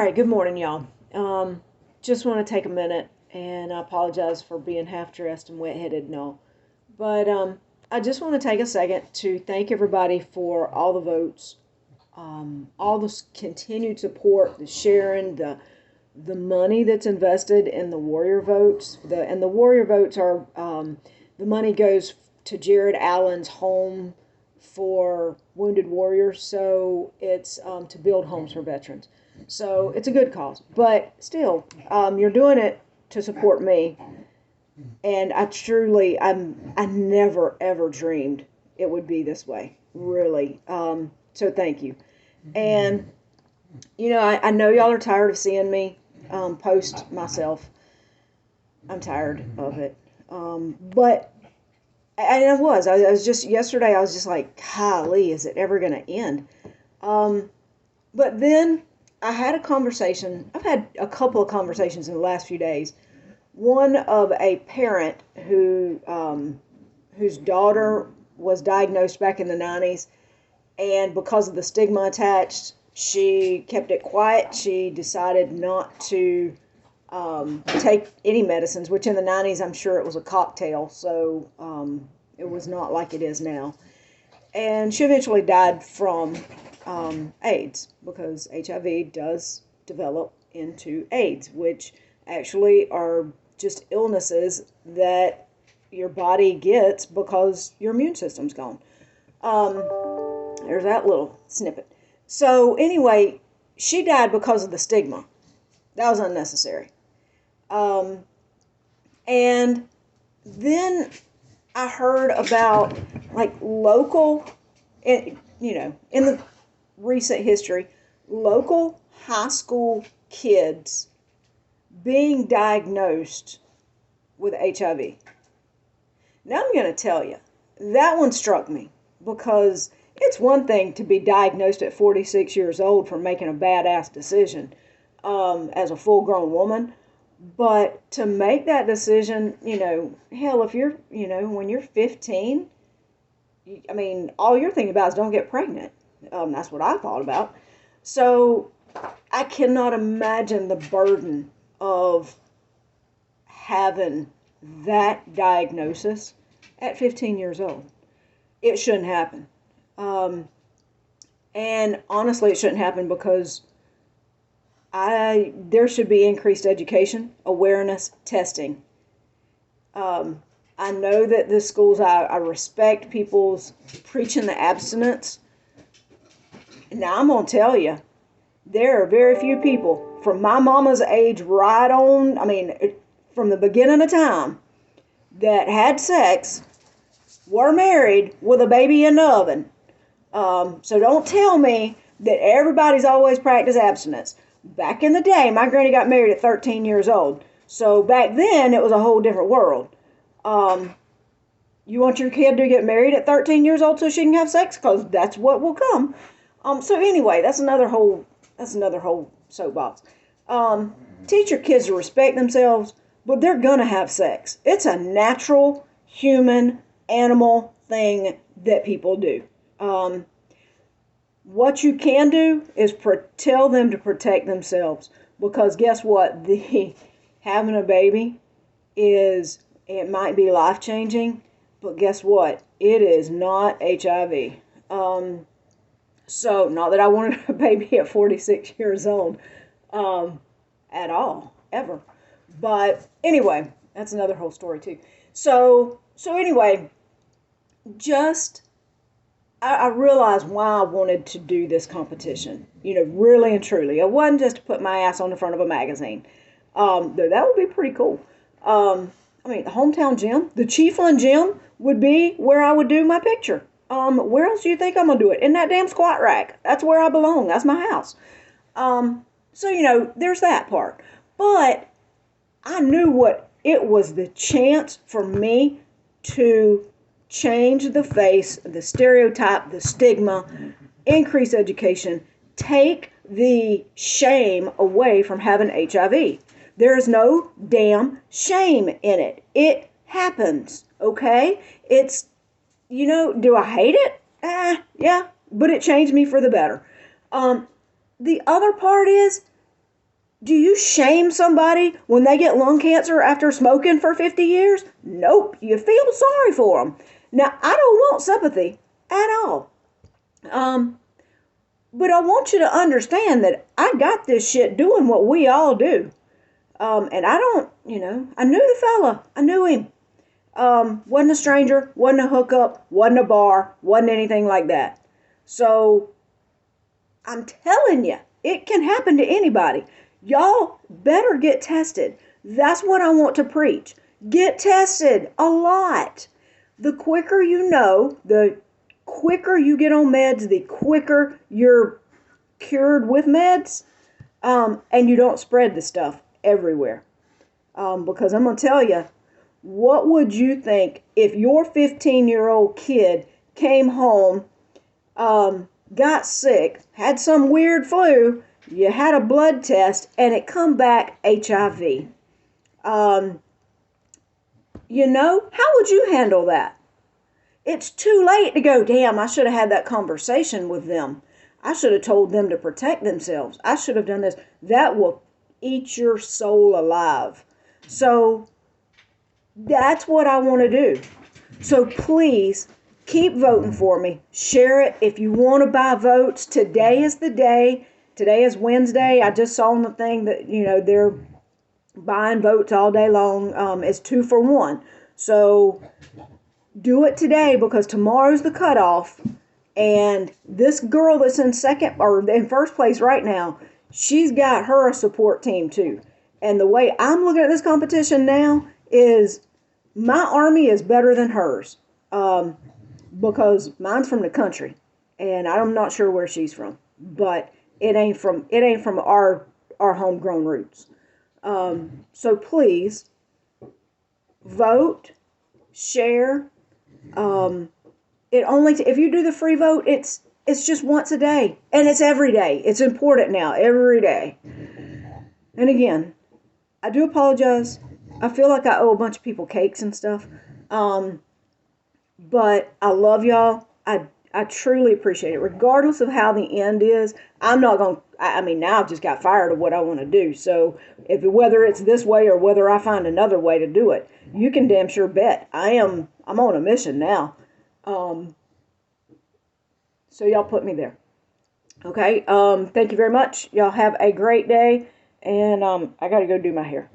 right, good morning, y'all. Just want to take a minute, and I apologize for being half dressed and wet headed and all. But I just want to take a second to thank everybody for all the votes, all the continued support, the sharing, the money that's invested in the Warrior votes. The Warrior votes are the money goes to Jared Allen's home for wounded warriors. So it's to build homes for veterans. So it's a good cause, but still, you're doing it to support me, and I never ever dreamed it would be this way, really. So thank you, and I know y'all are tired of seeing me post myself. I'm tired of it, but I was just yesterday. I was just like, golly, is it ever going to end? Um, but then I had a conversation. I've had a couple of conversations in the last few days. One of a parent whose daughter was diagnosed back in the 90s, and because of the stigma attached, she kept it quiet. She decided not to take any medicines, which in the 90s I'm sure it was a cocktail, so it was not like it is now. And she eventually died from AIDS because HIV does develop into AIDS, which actually are just illnesses that your body gets because your immune system's gone. Um, there's that little snippet. So anyway, she died because of the stigma. That was unnecessary. Um, and then I heard about like local, in the recent history, local high school kids being diagnosed with HIV. Now I'm going to tell you, that one struck me because it's one thing to be diagnosed at 46 years old for making a badass decision as a full grown woman. But to make that decision, hell, if you're, when you're 15, I mean, all you're thinking about is don't get pregnant. That's what I thought about. So I cannot imagine the burden of having that diagnosis at 15 years old. It shouldn't happen. Um, and honestly, it shouldn't happen because there should be increased education, awareness, testing. Um, I know that the schools, I respect people's preaching the abstinence. Now, I'm going to tell you, there are very few people from my mama's age right on, I mean, from the beginning of time, that had sex, were married with a baby in the oven. So don't tell me that everybody's always practiced abstinence. Back in the day, my granny got married at 13 years old. So back then, it was a whole different world. Um, you want your kid to get married at 13 years old so she can have sex? Because that's what will come. So anyway, that's another whole soapbox. Um, Teach your kids to respect themselves, but they're gonna have sex. It's a natural human animal thing that people do. Um, what you can do is tell them to protect themselves because guess what? The having a baby is it might be life changing, but guess what? It is not HIV. So not that I wanted a baby at 46 years old, um, at all, ever. But anyway, that's another whole story too. So anyway, just I realized why I wanted to do this competition. Really and truly, it wasn't just to put my ass on the front of a magazine. Though that would be pretty cool. I mean, the hometown gym, the Chiefland gym, would be where I would do my picture. Where else do you think I'm gonna do it? In that damn squat rack. That's where I belong. That's my house. So there's that part. But I knew what it was the chance for me to change the face, the stereotype, the stigma, increase education, take the shame away from having HIV. There is no damn shame in it. It happens, okay? Do I hate it? Yeah, but it changed me for the better. Um, the other part is Do you shame somebody when they get lung cancer after smoking for 50 years? Nope. You feel sorry for them. Now, I don't want sympathy at all. Um, but I want you to understand that I got this shit doing what we all do. And I don't, I knew the fella. I knew him. Wasn't a stranger, wasn't a hookup, wasn't a bar, wasn't anything like that. So I'm telling you, it can happen to anybody. Y'all better get tested. That's what I want to preach. Get tested a lot. The quicker you know, the quicker you get on meds, the quicker you're cured with meds, and you don't spread the stuff everywhere. Because I'm going to tell you, what would you think if your 15-year-old kid came home, got sick, had some weird flu, you had a blood test, and it come back HIV? How would you handle that? It's too late to go, damn, I should have had that conversation with them. I should have told them to protect themselves. I should have done this. That will eat your soul alive. So that's what I want to do. So please keep voting for me. Share it. If you want to buy votes, today is the day. Today is Wednesday. I just saw on the thing that, they're buying votes all day long. It's 2 for 1. So do it today because tomorrow's the cutoff. And this girl that's in second or in first place right now, she's got her a support team too. And the way I'm looking at this competition now is my army is better than hers, because mine's from the country, and I'm not sure where she's from, but it ain't from our homegrown roots. So please vote, share. If you do the free vote, it's just once a day, and it's every day. It's important now, every day. And again, I do apologize. I feel like I owe a bunch of people cakes and stuff. But I love y'all. I truly appreciate it. Regardless of how the end is, I'm not going to, now I've just got fired of what I want to do. So whether it's this way or whether I find another way to do it, you can damn sure bet I'm on a mission now. So y'all put me there. Okay. Thank you very much. Y'all have a great day. And I got to go do my hair.